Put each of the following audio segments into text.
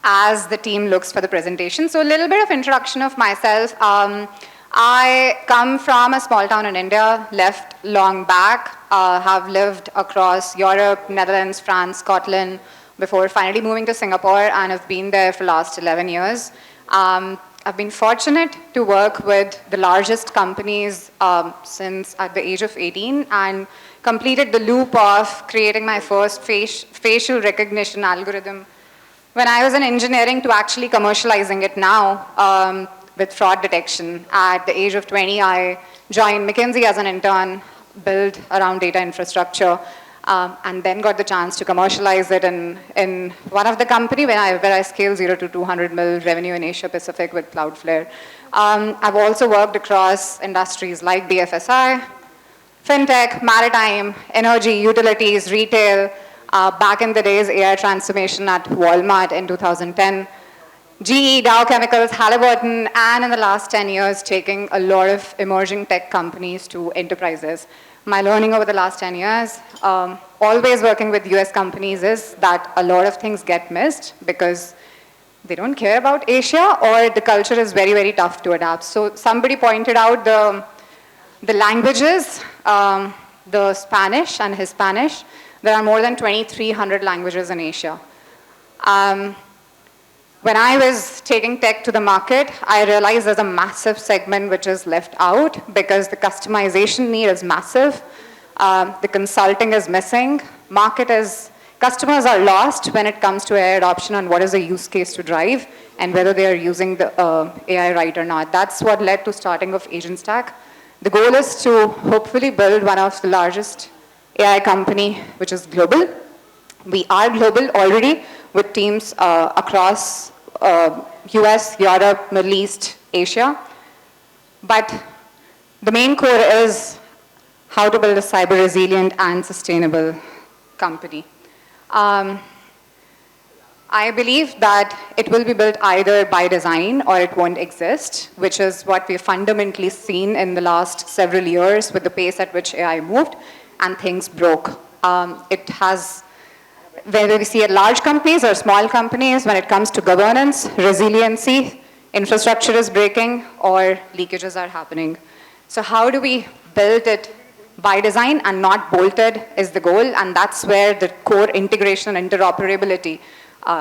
as the team looks for the presentation. So a little bit of introduction of myself. I come from a small town in India, left long back, have lived across Europe, Netherlands, France, Scotland, before finally moving to Singapore, and have been there for the last 11 years. I've been fortunate to work with the largest companies since at the age of 18, and completed the loop of creating my first facial recognition algorithm when I was in engineering to actually commercializing it now with fraud detection. At the age of 20, I joined McKinsey as an intern, built around data infrastructure, and then got the chance to commercialize it in one of the company where I scaled 0 to 200 mil revenue in Asia Pacific with Cloudflare. I've also worked across industries like BFSI, fintech, maritime, energy, utilities, retail, back in the days, AI transformation at Walmart in 2010, GE, Dow Chemicals, Halliburton, and in the last 10 years, taking a lot of emerging tech companies to enterprises. My learning over the last 10 years, always working with US companies, is that a lot of things get missed because they don't care about Asia, or the culture is very, very tough to adapt. So somebody pointed out the languages, the Spanish and Hispanic. There are more than 2,300 languages in Asia. When I was taking tech to the market, I realized there's a massive segment which is left out because the customization need is massive. The consulting is missing. Customers are lost when it comes to AI adoption and what is the use case to drive and whether they are using the AI right or not. That's what led to starting of AgentStack. The goal is to hopefully build one of the largest AI company, which is global. We are global already with teams across US, Europe, Middle East, Asia. But the main core is how to build a cyber resilient and sustainable company. I believe that it will be built either by design or it won't exist, which is what we've fundamentally seen in the last several years with the pace at which AI moved and things broke. Whether we see at large companies or small companies, when it comes to governance, resiliency, infrastructure is breaking or leakages are happening. So how do we build it by design and not bolted is the goal, and that's where the core integration and interoperability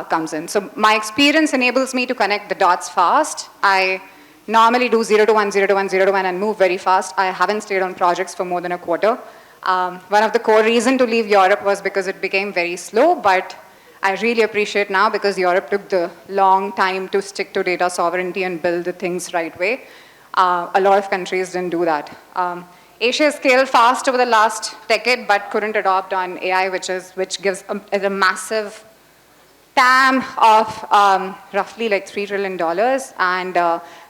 comes in. So my experience enables me to connect the dots fast. I normally do 0 to 1, 0 to 1, 0 to 1 and move very fast. I haven't stayed on projects for more than a quarter. One of the core reasons to leave Europe was because it became very slow, but I really appreciate now because Europe took the long time to stick to data sovereignty and build the things right way. A lot of countries didn't do that. Asia scaled fast over the last decade, but couldn't adopt on AI, which gives a massive TAM of roughly like $3 trillion, and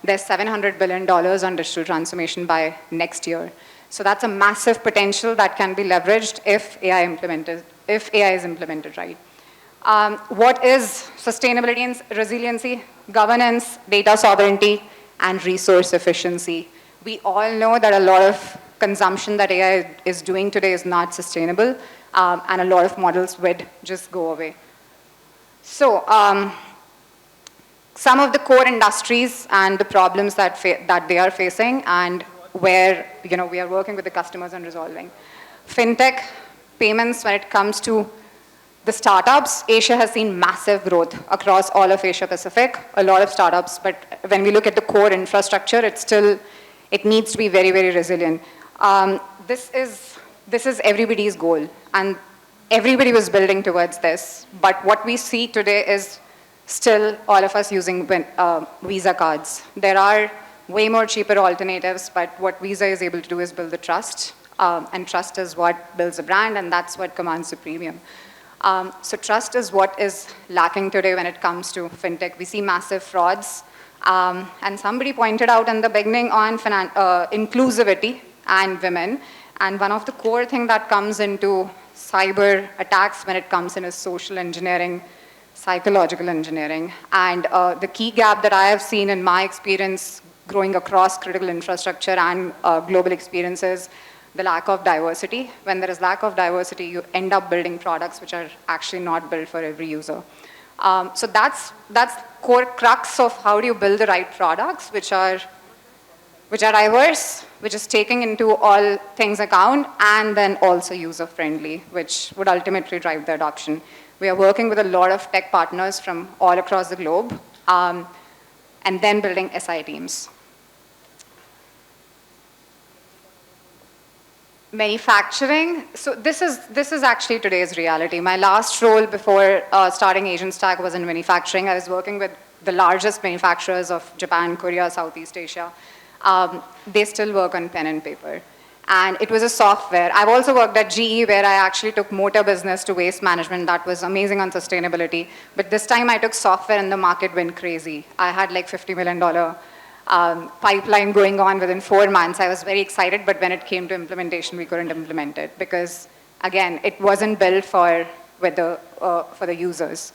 there's $700 billion on digital transformation by next year. So that's a massive potential that can be leveraged if AI is implemented right. What is sustainability and resiliency? Governance, data sovereignty, and resource efficiency. We all know that a lot of consumption that AI is doing today is not sustainable, and a lot of models would just go away. So some of the core industries and the problems that they are facing and where we are working with the customers and resolving. Fintech, payments, when it comes to the startups, Asia has seen massive growth across all of Asia Pacific, a lot of startups, but when we look at the core infrastructure, it needs to be very, very resilient. This is everybody's goal, and everybody was building towards this, but what we see today is still all of us using Visa cards. There are way more cheaper alternatives, but what Visa is able to do is build the trust, and trust is what builds a brand, and that's what commands a premium. So trust is what is lacking today when it comes to fintech. We see massive frauds, and somebody pointed out in the beginning on inclusivity and women, and one of the core things that comes into cyber attacks when it comes in is social engineering, psychological engineering, and the key gap that I have seen in my experience growing across critical infrastructure and global experiences, the lack of diversity. When there is lack of diversity, you end up building products which are actually not built for every user. So that's core crux of how do you build the right products, which are diverse, which is taking into all things account, and then also user-friendly, which would ultimately drive the adoption. We are working with a lot of tech partners from all across the globe, and then building SI teams. Manufacturing, so this is actually today's reality. My last role before starting Asian Stack was in manufacturing. I was working with the largest manufacturers of Japan, Korea, Southeast Asia. They still work on pen and paper. And it was a software. I've also worked at GE where I actually took motor business to waste management. That was amazing on sustainability. But this time I took software and the market went crazy. I had like $50 million pipeline going on within 4 months. I was very excited, but when it came to implementation, we couldn't implement it because, again, it wasn't built for the users.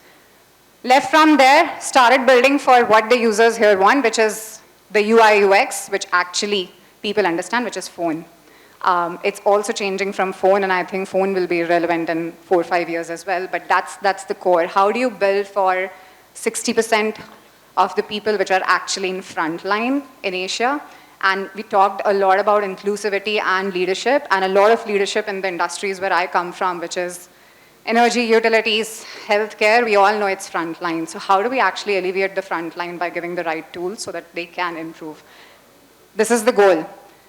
Left from there, started building for what the users here want, which is the UI UX, which actually people understand, which is phone. It's also changing from phone, and I think phone will be relevant in 4 or 5 years as well, but that's the core. How do you build for 60% of the people which are actually in frontline in Asia? And we talked a lot about inclusivity and leadership, and a lot of leadership in the industries where I come from, which is energy, utilities, healthcare. We all know it's frontline. So how do we actually alleviate the frontline by giving the right tools so that they can improve? This is the goal.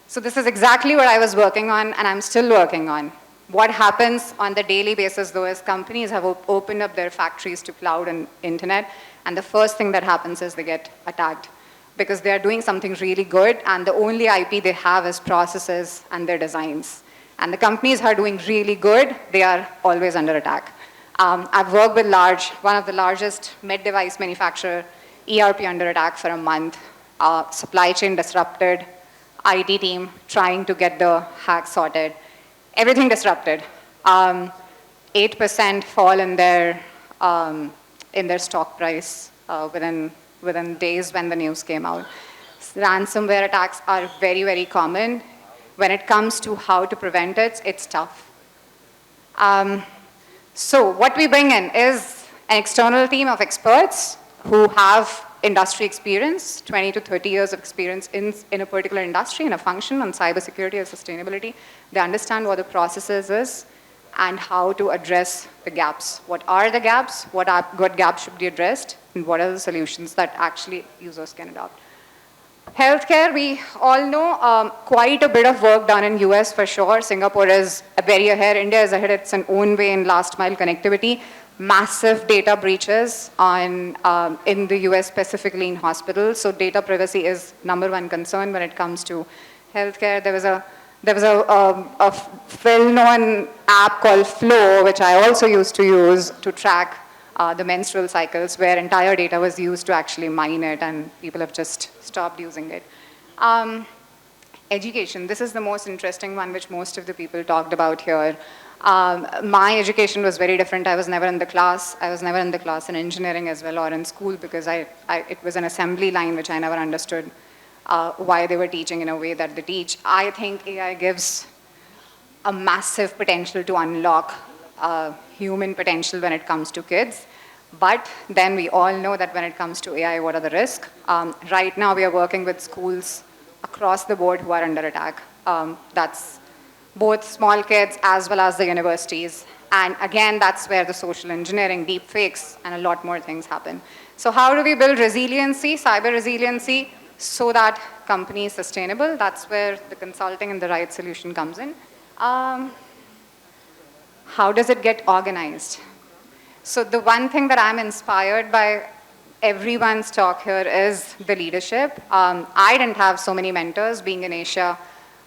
So this is exactly what I was working on, and I'm still working on. What happens on the daily basis, though, is companies have opened up their factories to cloud and internet, and the first thing that happens is they get attacked because they are doing something really good, and the only IP they have is processes and their designs. And the companies are doing really good, they are always under attack. I've worked with one of the largest med device manufacturer, ERP under attack for a month, supply chain disrupted, IT team trying to get the hack sorted. Everything disrupted. 8% fall in their stock price within days when the news came out. Ransomware attacks are very, very common. When it comes to how to prevent it, it's tough. So what we bring in is an external team of experts who have industry experience, 20 to 30 years of experience in a particular industry, in a function on cybersecurity or sustainability. They understand what the processes is and how to address the gaps. What are the gaps? What gaps should be addressed? And what are the solutions that actually users can adopt? Healthcare, we all know quite a bit of work done in US for sure. Singapore is very ahead. India is ahead its own way in last mile connectivity. Massive data breaches in the US, specifically in hospitals. So data privacy is #1 concern when it comes to healthcare. There was a well-known app called Flow, which I also used to use to track the menstrual cycles, where entire data was used to actually mine it, and people have just stopped using it. Education, this is the most interesting one, which most of the people talked about here. My education was very different. I was never in the class. I was never in the class in engineering as well or in school because it was an assembly line which I never understood why they were teaching in a way that they teach. I think AI gives a massive potential to unlock human potential when it comes to kids. But then we all know that when it comes to AI, what are the risks? Right now, we are working with schools across the board who are under attack. That's both small kids as well as the universities. And again, that's where the social engineering, deep fakes, and a lot more things happen. So how do we build resiliency, cyber resiliency, so that company is sustainable? That's where the consulting and the right solution comes in. How does it get organized? So the one thing that I'm inspired by everyone's talk here is the leadership. I didn't have so many mentors being in Asia.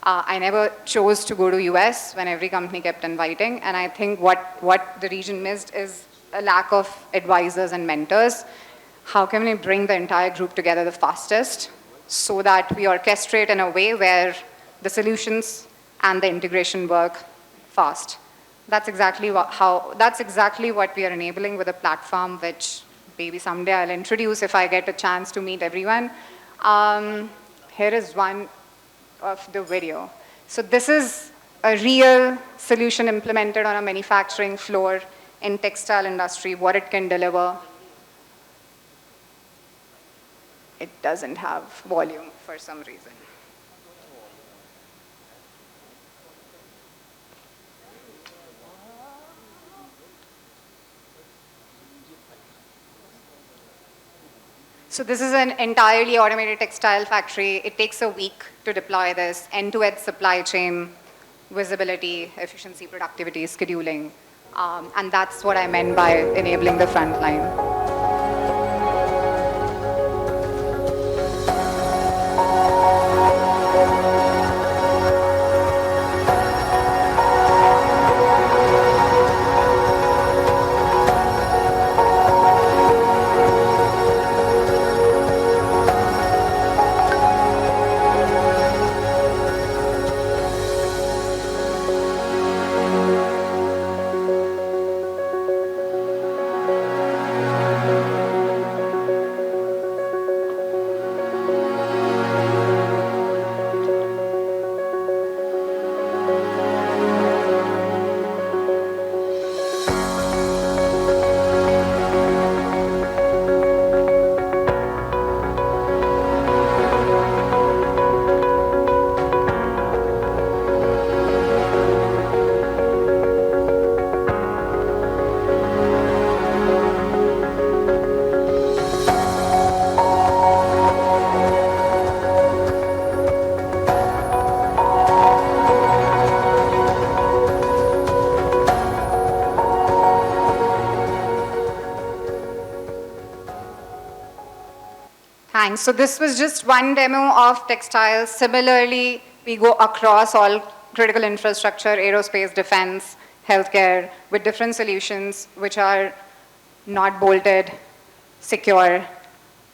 I never chose to go to US when every company kept inviting. And I think what the region missed is a lack of advisors and mentors. How can we bring the entire group together the fastest so that we orchestrate in a way where the solutions and the integration work fast? That's exactly what we are enabling with a platform, which maybe someday I'll introduce if I get a chance to meet everyone. Here is one of the video. So this is a real solution implemented on a manufacturing floor in textile industry, what it can deliver. it doesn't have volume for some reason. So this is an entirely automated textile factory. It takes a week to deploy this end-to-end supply chain, visibility, efficiency, productivity, scheduling. And that's what I meant by enabling the front line. Thanks. So this was just one demo of textiles. Similarly, we go across all critical infrastructure, aerospace, defense, healthcare, with different solutions which are not bolted, secure,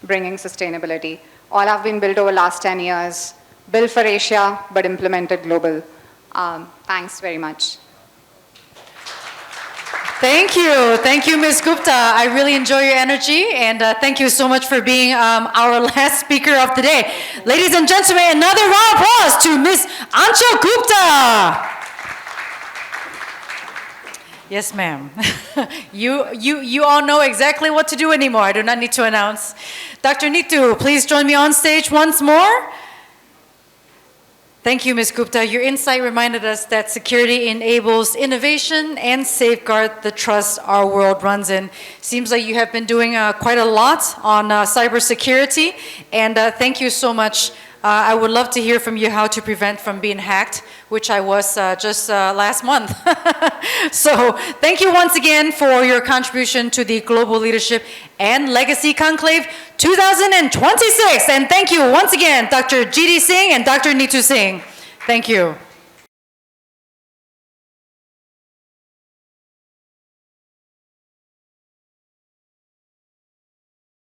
bringing sustainability. All have been built over the last 10 years, built for Asia, but implemented global. Thanks very much. Thank you, Ms. Gupta. I really enjoy your energy, and thank you so much for being our last speaker of the day. Ladies and gentlemen, another round of applause to Ms. Aanchal Gupta. Yes, ma'am. You all know exactly what to do anymore. I do not need to announce. Dr. Neetu, please join me on stage once more. Thank you, Ms. Gupta. Your insight reminded us that security enables innovation and safeguard the trust our world runs in. Seems like you have been doing quite a lot on cybersecurity, and thank you so much. I would love to hear from you how to prevent from being hacked, which I was just last month. So thank you once again for your contribution to the Global Leadership and Legacy Conclave 2026. And thank you once again, Dr. G.D. Singh and Dr. Neetu Singh. Thank you.